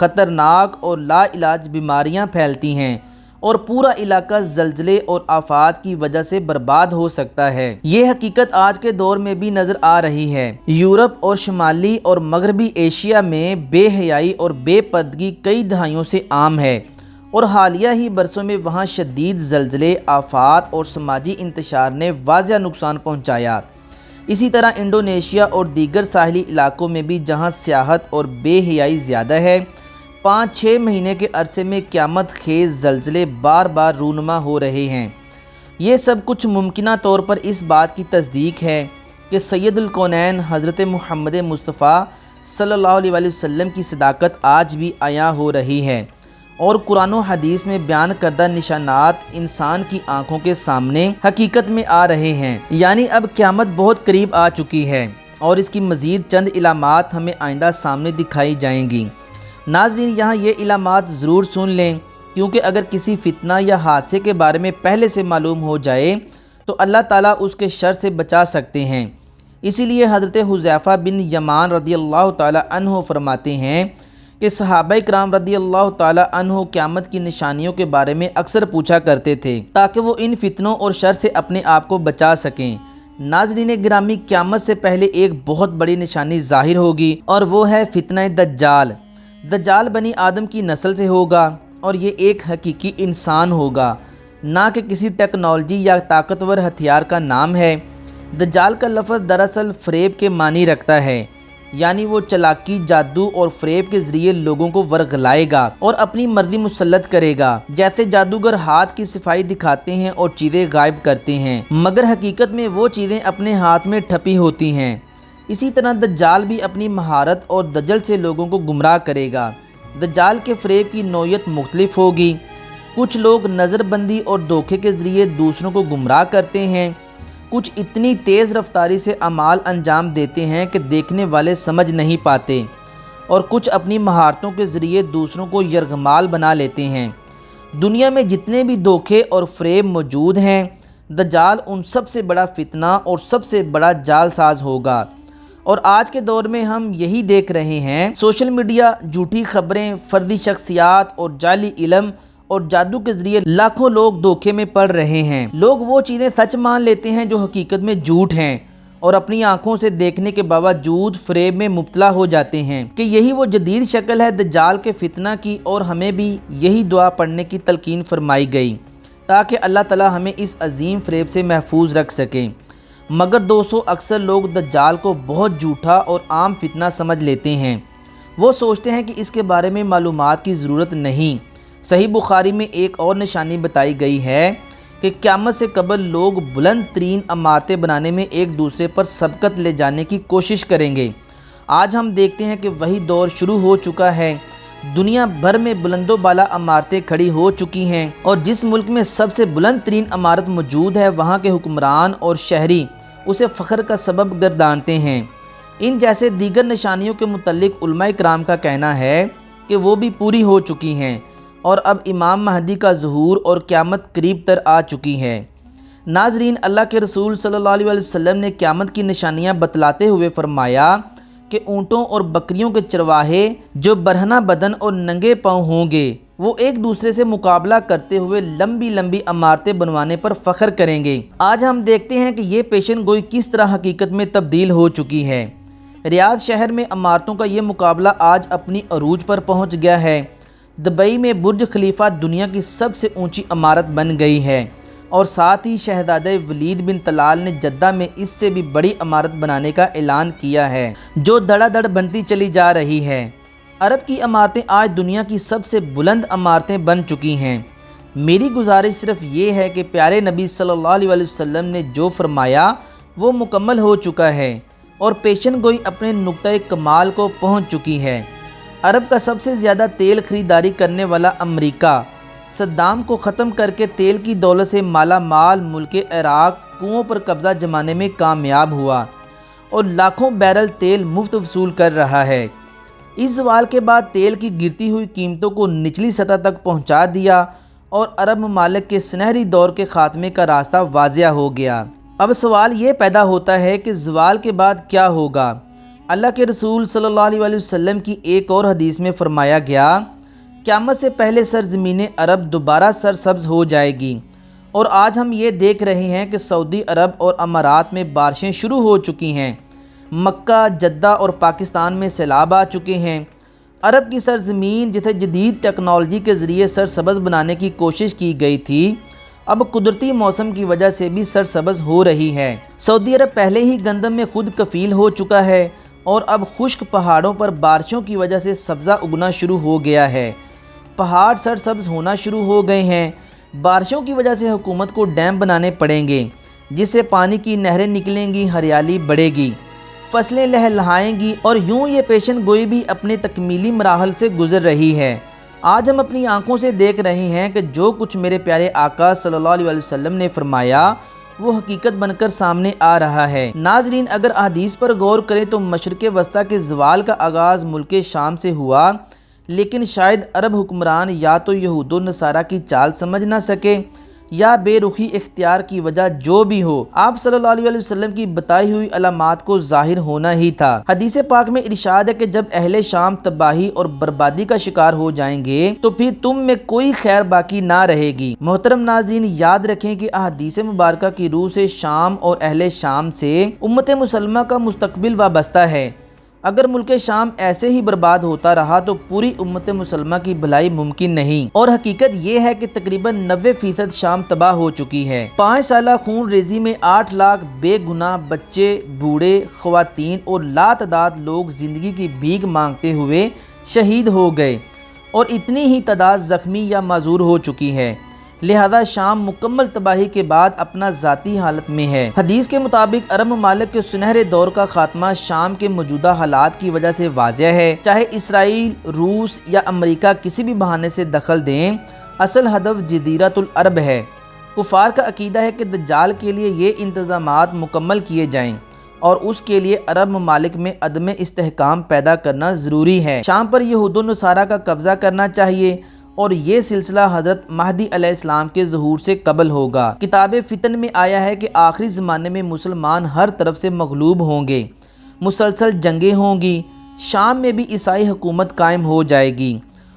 خطرناک اور لا علاج بیماریاں پھیلتی ہیں اور پورا علاقہ زلزلے اور آفات کی وجہ سے برباد ہو سکتا ہے۔ یہ حقیقت آج کے دور میں بھی نظر آ رہی ہے۔ یورپ اور شمالی اور مغربی ایشیا میں بے حیائی اور بے پردگی کئی دہائیوں سے عام ہے اور حالیہ ہی برسوں میں وہاں شدید زلزلے، آفات اور سماجی انتشار نے واضح نقصان پہنچایا۔ اسی طرح انڈونیشیا اور دیگر ساحلی علاقوں میں بھی جہاں سیاحت اور بے حیائی زیادہ ہے، 5-6 مہینے کے عرصے میں قیامت خیز زلزلے بار بار رونما ہو رہے ہیں۔ یہ سب کچھ ممکنہ طور پر اس بات کی تصدیق ہے کہ سید الکونین حضرت محمد مصطفیٰ صلی اللہ علیہ وآلہ وسلم کی صداقت آج بھی عیاں ہو رہی ہے اور قرآن و حدیث میں بیان کردہ نشانات انسان کی آنکھوں کے سامنے حقیقت میں آ رہے ہیں، یعنی اب قیامت بہت قریب آ چکی ہے اور اس کی مزید چند علامات ہمیں آئندہ سامنے دکھائی جائیں گی۔ ناظرین، یہاں یہ علامات ضرور سن لیں، کیونکہ اگر کسی فتنہ یا حادثے کے بارے میں پہلے سے معلوم ہو جائے تو اللہ تعالیٰ اس کے شر سے بچا سکتے ہیں۔ اسی لیے حضرت حذیفہ بن یمان رضی اللہ تعالیٰ عنہ فرماتے ہیں کہ صحابہ کرام رضی اللہ تعالیٰ عنہ قیامت کی نشانیوں کے بارے میں اکثر پوچھا کرتے تھے تاکہ وہ ان فتنوں اور شر سے اپنے آپ کو بچا سکیں۔ ناظرین گرامی، قیامت سے پہلے ایک بہت بڑی نشانی ظاہر ہوگی اور وہ ہے فتنہ دجال۔ دجال بنی آدم کی نسل سے ہوگا اور یہ ایک حقیقی انسان ہوگا، نہ کہ کسی ٹیکنالوجی یا طاقتور ہتھیار کا نام ہے۔ دجال کا لفظ دراصل فریب کے معنی رکھتا ہے، یعنی وہ چلاکی، جادو اور فریب کے ذریعے لوگوں کو ورغلائے گا اور اپنی مرضی مسلط کرے گا۔ جیسے جادوگر ہاتھ کی صفائی دکھاتے ہیں اور چیزیں غائب کرتے ہیں، مگر حقیقت میں وہ چیزیں اپنے ہاتھ میں ٹھپی ہوتی ہیں۔ اسی طرح دجال بھی اپنی مہارت اور دجل سے لوگوں کو گمراہ کرے گا۔ دجال کے فریب کی نوعیت مختلف ہوگی۔ کچھ لوگ نظر بندی اور دھوکے کے ذریعے دوسروں کو گمراہ کرتے ہیں، کچھ اتنی تیز رفتاری سے اعمال انجام دیتے ہیں کہ دیکھنے والے سمجھ نہیں پاتے، اور کچھ اپنی مہارتوں کے ذریعے دوسروں کو یرغمال بنا لیتے ہیں۔ دنیا میں جتنے بھی دھوکے اور فریب موجود ہیں، دجال ان سب سے بڑا فتنہ اور سب سے بڑا جال ساز ہوگا، اور آج کے دور میں ہم یہی دیکھ رہے ہیں۔ سوشل میڈیا، جھوٹی خبریں، فردی شخصیات اور جعلی علم اور جادو کے ذریعے لاکھوں لوگ دھوکے میں پڑ رہے ہیں۔ لوگ وہ چیزیں سچ مان لیتے ہیں جو حقیقت میں جھوٹ ہیں، اور اپنی آنکھوں سے دیکھنے کے باوجود فریب میں مبتلا ہو جاتے ہیں کہ یہی وہ جدید شکل ہے دجال کے فتنہ کی، اور ہمیں بھی یہی دعا پڑھنے کی تلقین فرمائی گئی تاکہ اللہ تعالی ہمیں اس عظیم فریب سے محفوظ رکھ سکیں۔ مگر دوستو، اکثر لوگ دجال کو بہت جھوٹا اور عام فتنہ سمجھ لیتے ہیں۔ وہ سوچتے ہیں کہ اس کے بارے میں معلومات کی ضرورت نہیں۔ صحیح بخاری میں ایک اور نشانی بتائی گئی ہے کہ قیامت سے قبل لوگ بلند ترین عمارتیں بنانے میں ایک دوسرے پر سبقت لے جانے کی کوشش کریں گے۔ آج ہم دیکھتے ہیں کہ وہی دور شروع ہو چکا ہے۔ دنیا بھر میں بلند و بالا عمارتیں کھڑی ہو چکی ہیں، اور جس ملک میں سب سے بلند ترین عمارت موجود ہے، وہاں کے حکمران اور شہری اسے فخر کا سبب گردانتے ہیں۔ ان جیسے دیگر نشانیوں کے متعلق علماء کرام کا کہنا ہے کہ وہ بھی پوری ہو چکی ہیں، اور اب امام مہدی کا ظہور اور قیامت قریب تر آ چکی ہے۔ ناظرین، اللہ کے رسول صلی اللہ علیہ وسلم نے قیامت کی نشانیاں بتلاتے ہوئے فرمایا کہ اونٹوں اور بکریوں کے چرواہے جو برہنہ بدن اور ننگے پاؤں ہوں گے، وہ ایک دوسرے سے مقابلہ کرتے ہوئے لمبی لمبی عمارتیں بنوانے پر فخر کریں گے۔ آج ہم دیکھتے ہیں کہ یہ پیشن گوئی کس طرح حقیقت میں تبدیل ہو چکی ہے۔ ریاض شہر میں عمارتوں کا یہ مقابلہ آج اپنی عروج پر پہنچ گیا ہے۔ دبئی میں برج خلیفہ دنیا کی سب سے اونچی عمارت بن گئی ہے، اور ساتھ ہی شہزادہ ولید بن طلال نے جدہ میں اس سے بھی بڑی عمارت بنانے کا اعلان کیا ہے، جو دھڑا دھڑ بنتی چلی جا رہی ہے۔ عرب کی عمارتیں آج دنیا کی سب سے بلند عمارتیں بن چکی ہیں۔ میری گزارش صرف یہ ہے کہ پیارے نبی صلی اللہ علیہ وسلم نے جو فرمایا وہ مکمل ہو چکا ہے، اور پیشن گوئی اپنے نقطۂ کمال کو پہنچ چکی ہے۔ عرب کا سب سے زیادہ تیل خریداری کرنے والا امریکہ صدام کو ختم کر کے تیل کی دولت سے مالا مال ملک عراق کنوؤں پر قبضہ جمانے میں کامیاب ہوا، اور لاکھوں بیرل تیل مفت وصول کر رہا ہے۔ اس زوال کے بعد تیل کی گرتی ہوئی قیمتوں کو نچلی سطح تک پہنچا دیا، اور عرب ممالک کے سنہری دور کے خاتمے کا راستہ واضح ہو گیا۔ اب سوال یہ پیدا ہوتا ہے کہ زوال کے بعد کیا ہوگا؟ اللہ کے رسول صلی اللہ علیہ وسلم کی ایک اور حدیث میں فرمایا گیا، قیامت سے پہلے سرزمین عرب دوبارہ سرسبز ہو جائے گی، اور آج ہم یہ دیکھ رہے ہیں کہ سعودی عرب اور امارات میں بارشیں شروع ہو چکی ہیں، مکہ، جدہ اور پاکستان میں سیلاب آ چکے ہیں۔ عرب کی سرزمین جسے جدید ٹیکنالوجی کے ذریعے سرسبز بنانے کی کوشش کی گئی تھی، اب قدرتی موسم کی وجہ سے بھی سرسبز ہو رہی ہے۔ سعودی عرب پہلے ہی گندم میں خود کفیل ہو چکا ہے، اور اب خشک پہاڑوں پر بارشوں کی وجہ سے سبزہ اگنا شروع ہو گیا ہے، پہاڑ سرسبز ہونا شروع ہو گئے ہیں۔ بارشوں کی وجہ سے حکومت کو ڈیم بنانے پڑیں گے، جس سے پانی کی نہریں نکلیں گی، ہریالی بڑھے گی، فصلیں لہلہائیں گی، اور یوں یہ پیشن گوئی بھی اپنے تکمیلی مراحل سے گزر رہی ہے۔ آج ہم اپنی آنکھوں سے دیکھ رہے ہیں کہ جو کچھ میرے پیارے آقا صلی اللہ علیہ وسلم نے فرمایا وہ حقیقت بن کر سامنے آ رہا ہے۔ ناظرین، اگر احادیث پر غور کریں تو مشرق وسطیٰ کے زوال کا آغاز ملک شام سے ہوا، لیکن شاید عرب حکمران یا تو یہود و نصارہ کی چال سمجھ نہ سکے یا بے رخی اختیار کی وجہ جو بھی ہو، آپ صلی اللہ علیہ وسلم کی بتائی ہوئی علامات کو ظاہر ہونا ہی تھا۔ حدیث پاک میں ارشاد ہے کہ جب اہل شام تباہی اور بربادی کا شکار ہو جائیں گے تو پھر تم میں کوئی خیر باقی نہ رہے گی۔ محترم ناظرین، یاد رکھیں کہ احادیث مبارکہ کی روح سے شام اور اہل شام سے امت مسلمہ کا مستقبل وابستہ ہے۔ اگر ملک شام ایسے ہی برباد ہوتا رہا تو پوری امت مسلمہ کی بھلائی ممکن نہیں، اور حقیقت یہ ہے کہ تقریباً 90% شام تباہ ہو چکی ہے۔ 5 سالہ خون ریزی میں 8 لاکھ بے گناہ بچے، بوڑھے، خواتین اور لاتعداد لوگ زندگی کی بھیک مانگتے ہوئے شہید ہو گئے، اور اتنی ہی تعداد زخمی یا معذور ہو چکی ہے۔ لہذا شام مکمل تباہی کے بعد اپنا ذاتی حالت میں ہے۔ حدیث کے مطابق عرب ممالک کے سنہرے دور کا خاتمہ شام کے موجودہ حالات کی وجہ سے واضح ہے۔ چاہے اسرائیل، روس یا امریکہ کسی بھی بہانے سے دخل دیں، اصل ہدف جزیرۃ العرب ہے۔ کفار کا عقیدہ ہے کہ دجال کے لیے یہ انتظامات مکمل کیے جائیں، اور اس کے لیے عرب ممالک میں عدم استحکام پیدا کرنا ضروری ہے۔ شام پر یہود و نصارہ کا قبضہ کرنا چاہیے، اور یہ سلسلہ حضرت مہدی علیہ السلام کے ظہور سے قبل ہوگا۔ کتاب فتن میں آیا ہے کہ آخری زمانے میں مسلمان ہر طرف سے مغلوب ہوں گے، مسلسل جنگیں ہوں گی، شام میں بھی عیسائی حکومت قائم ہو جائے گی،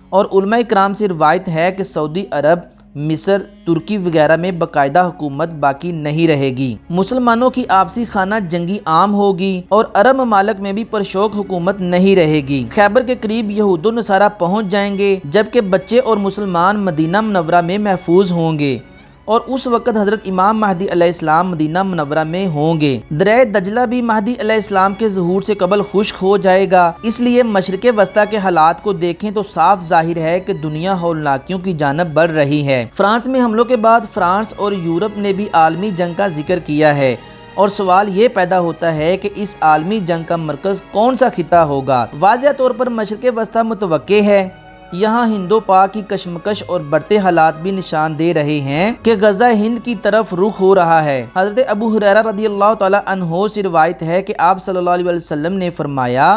اور علماء کرام سے روایت ہے کہ سعودی عرب، مصر، ترکی وغیرہ میں باقاعدہ حکومت باقی نہیں رہے گی، مسلمانوں کی آپسی خانہ جنگی عام ہوگی، اور عرب ممالک میں بھی پرشوک حکومت نہیں رہے گی۔ خیبر کے قریب یہود و نصارہ پہنچ جائیں گے، جبکہ بچے اور مسلمان مدینہ منورہ میں محفوظ ہوں گے، اور اس وقت حضرت امام مہدی علیہ السلام مدینہ منورہ میں ہوں گے۔ دریا دجلہ بھی مہدی علیہ السلام کے ظہور سے قبل خشک ہو جائے گا۔ اس لیے مشرق وسطیٰ کے حالات کو دیکھیں تو صاف ظاہر ہے کہ دنیا ہولناکیوں کی جانب بڑھ رہی ہے۔ فرانس میں حملوں کے بعد فرانس اور یورپ نے بھی عالمی جنگ کا ذکر کیا ہے، اور سوال یہ پیدا ہوتا ہے کہ اس عالمی جنگ کا مرکز کون سا خطہ ہوگا؟ واضح طور پر مشرق وسطیٰ متوقع ہے۔ یہاں ہندو پاک کی کشمکش اور بڑھتے حالات بھی نشان دے رہے ہیں کہ غزہ ہند کی طرف رخ ہو رہا ہے۔ حضرت ابو ہریرہ رضی اللہ تعالی عنہ سے روایت ہے کہ آپ صلی اللہ علیہ وسلم نے فرمایا،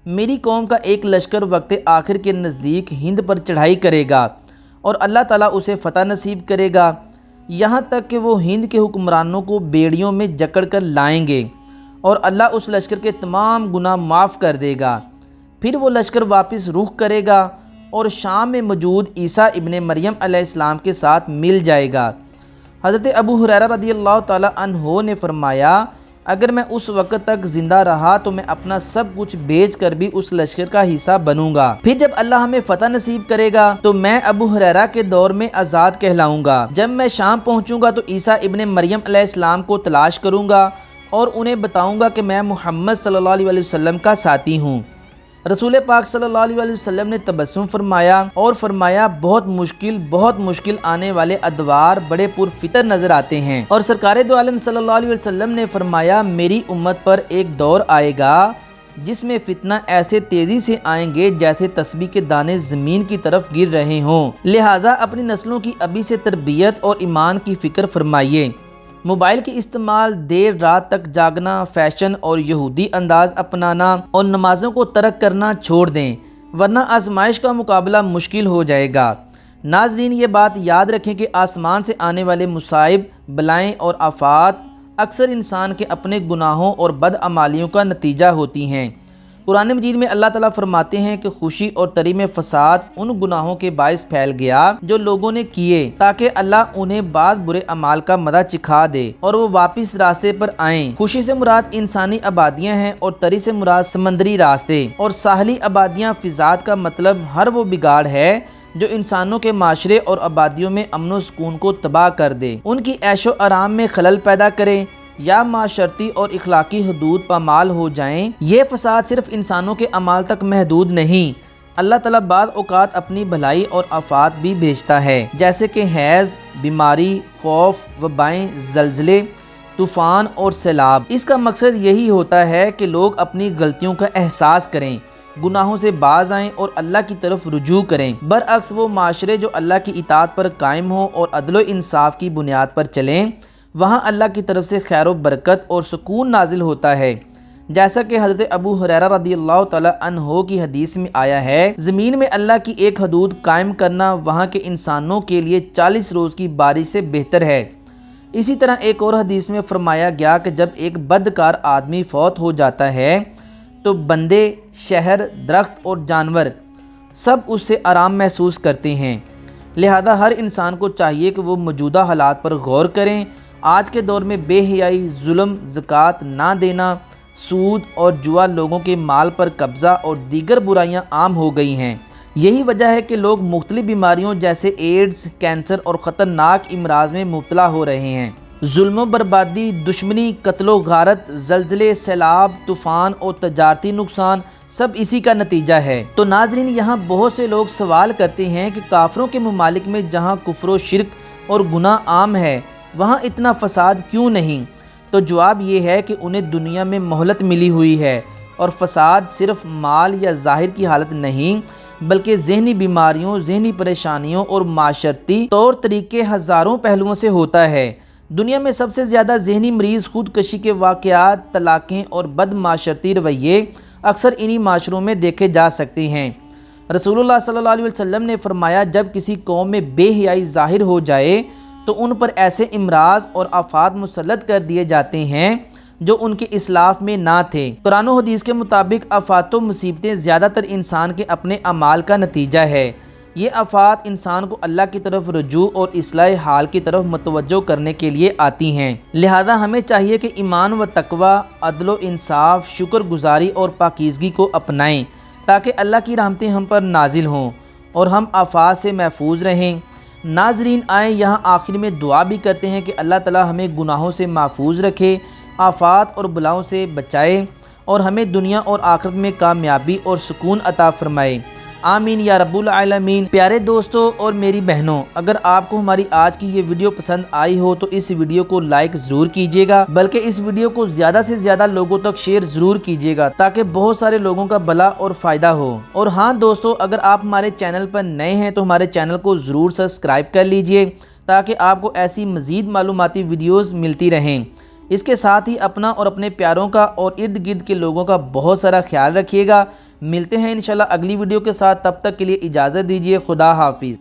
میری قوم کا ایک لشکر وقت آخر کے نزدیک ہند پر چڑھائی کرے گا، اور اللہ تعالیٰ اسے فتح نصیب کرے گا، یہاں تک کہ وہ ہند کے حکمرانوں کو بیڑیوں میں جکڑ کر لائیں گے، اور اللہ اس لشکر کے تمام گناہ معاف کر دے گا۔ پھر وہ لشکر واپس رخ کرے گا اور شام میں موجود عیسیٰ ابن مریم علیہ السلام کے ساتھ مل جائے گا۔ حضرت ابو ہریرہ رضی اللہ تعالی عنہ نے فرمایا، اگر میں اس وقت تک زندہ رہا تو میں اپنا سب کچھ بیچ کر بھی اس لشکر کا حصہ بنوں گا۔ پھر جب اللہ ہمیں فتح نصیب کرے گا تو میں ابو ہریرہ کے دور میں آزاد کہلاؤں گا۔ جب میں شام پہنچوں گا تو عیسیٰ ابن مریم علیہ السلام کو تلاش کروں گا اور انہیں بتاؤں گا کہ میں محمد صلی اللہ علیہ وسلم کا ساتھی ہوں۔ رسول پاک صلی اللہ علیہ وسلم نے تبسم فرمایا اور فرمایا، بہت مشکل آنے والے ادوار بڑے پرفتر نظر آتے ہیں، اور سرکار دو عالم صلی اللہ علیہ وسلم نے فرمایا، میری امت پر ایک دور آئے گا جس میں فتنہ ایسے تیزی سے آئیں گے جیسے تسبیح کے دانے زمین کی طرف گر رہے ہوں، لہٰذا اپنی نسلوں کی ابھی سے تربیت اور ایمان کی فکر فرمائیے۔ موبائل کے استعمال، دیر رات تک جاگنا، فیشن اور یہودی انداز اپنانا اور نمازوں کو ترک کرنا چھوڑ دیں، ورنہ آزمائش کا مقابلہ مشکل ہو جائے گا۔ ناظرین، یہ بات یاد رکھیں کہ آسمان سے آنے والے مصائب، بلائیں اور آفات اکثر انسان کے اپنے گناہوں اور بدعمالیوں کا نتیجہ ہوتی ہیں، قرآن مجید میں اللہ تعالیٰ فرماتے ہیں کہ خوشی اور تری میں فساد ان گناہوں کے باعث پھیل گیا جو لوگوں نے کیے، تاکہ اللہ انہیں بعض برے اعمال کا مزہ چکھا دے اور وہ واپس راستے پر آئیں۔ خوشی سے مراد انسانی آبادیاں ہیں اور تری سے مراد سمندری راستے اور ساحلی آبادیاں۔ فساد کا مطلب ہر وہ بگاڑ ہے جو انسانوں کے معاشرے اور آبادیوں میں امن و سکون کو تباہ کر دے، ان کی عیش و آرام میں خلل پیدا کرے یا معاشرتی اور اخلاقی حدود پامال ہو جائیں۔ یہ فساد صرف انسانوں کے اعمال تک محدود نہیں، اللہ تعالیٰ بعض اوقات اپنی بھلائی اور آفات بھی بھیجتا ہے، جیسے کہ حیض، بیماری، خوف، وبائیں، زلزلے، طوفان اور سیلاب۔ اس کا مقصد یہی ہوتا ہے کہ لوگ اپنی غلطیوں کا احساس کریں، گناہوں سے باز آئیں اور اللہ کی طرف رجوع کریں۔ برعکس وہ معاشرے جو اللہ کی اطاعت پر قائم ہوں اور عدل و انصاف کی بنیاد پر چلیں، وہاں اللہ کی طرف سے خیر و برکت اور سکون نازل ہوتا ہے، جیسا کہ حضرت ابو ہریرہ رضی اللہ تعالی عنہ کی حدیث میں آیا ہے، زمین میں اللہ کی ایک حدود قائم کرنا وہاں کے انسانوں کے لیے 40 روز کی بارش سے بہتر ہے۔ اسی طرح ایک اور حدیث میں فرمایا گیا کہ جب ایک بدکار آدمی فوت ہو جاتا ہے تو بندے، شہر، درخت اور جانور سب اس سے آرام محسوس کرتے ہیں۔ لہذا ہر انسان کو چاہیے کہ وہ موجودہ حالات پر غور کریں۔ آج کے دور میں بے حیائی، ظلم، زکوٰۃ نہ دینا، سود اور جوا، لوگوں کے مال پر قبضہ اور دیگر برائیاں عام ہو گئی ہیں۔ یہی وجہ ہے کہ لوگ مختلف بیماریوں جیسے ایڈز، کینسر اور خطرناک امراض میں مبتلا ہو رہے ہیں۔ ظلم و بربادی، دشمنی، قتل و غارت، زلزلے، سیلاب، طوفان اور تجارتی نقصان سب اسی کا نتیجہ ہے۔ تو ناظرین، یہاں بہت سے لوگ سوال کرتے ہیں کہ کافروں کے ممالک میں جہاں کفر و شرک اور گناہ عام ہے، وہاں اتنا فساد کیوں نہیں؟ تو جواب یہ ہے کہ انہیں دنیا میں مہلت ملی ہوئی ہے، اور فساد صرف مال یا ظاہر کی حالت نہیں بلکہ ذہنی بیماریوں، ذہنی پریشانیوں اور معاشرتی طور طریقے ہزاروں پہلوؤں سے ہوتا ہے۔ دنیا میں سب سے زیادہ ذہنی مریض، خودکشی کے واقعات، طلاقیں اور بد معاشرتی رویے اکثر انہی معاشروں میں دیکھے جا سکتے ہیں۔ رسول اللہ صلی اللہ علیہ وسلم نے فرمایا، جب کسی قوم میں بے حیائی ظاہر ہو جائے تو ان پر ایسے امراض اور آفات مسلط کر دیے جاتے ہیں جو ان کے اسلاف میں نہ تھے۔ قرآن و حدیث کے مطابق آفات و مصیبتیں زیادہ تر انسان کے اپنے اعمال کا نتیجہ ہے۔ یہ آفات انسان کو اللہ کی طرف رجوع اور اصلاح حال کی طرف متوجہ کرنے کے لیے آتی ہیں۔ لہذا ہمیں چاہیے کہ ایمان و تقوی، عدل و انصاف، شکر گزاری اور پاکیزگی کو اپنائیں تاکہ اللہ کی رحمتیں ہم پر نازل ہوں اور ہم آفات سے محفوظ رہیں۔ ناظرین، آئیں یہاں آخر میں دعا بھی کرتے ہیں کہ اللہ تعالی ہمیں گناہوں سے محفوظ رکھے، آفات اور بلاؤں سے بچائے اور ہمیں دنیا اور آخرت میں کامیابی اور سکون عطا فرمائے۔ آمین یا رب العالمین۔ پیارے دوستوں اور میری بہنوں، اگر آپ کو ہماری آج کی یہ ویڈیو پسند آئی ہو تو اس ویڈیو کو لائک ضرور کیجیے گا، بلکہ اس ویڈیو کو زیادہ سے زیادہ لوگوں تک شیئر ضرور کیجیے گا تاکہ بہت سارے لوگوں کا بھلا اور فائدہ ہو۔ اور ہاں دوستو، اگر آپ ہمارے چینل پر نئے ہیں تو ہمارے چینل کو ضرور سبسکرائب کر لیجئے تاکہ آپ کو ایسی مزید معلوماتی ویڈیوز ملتی رہیں۔ اس کے ساتھ ہی اپنا اور اپنے پیاروں کا اور ارد گرد کے لوگوں کا بہت سارا خیال رکھیے گا۔ ملتے ہیں انشاءاللہ اگلی ویڈیو کے ساتھ، تب تک کے لیے اجازت دیجیے۔ خدا حافظ۔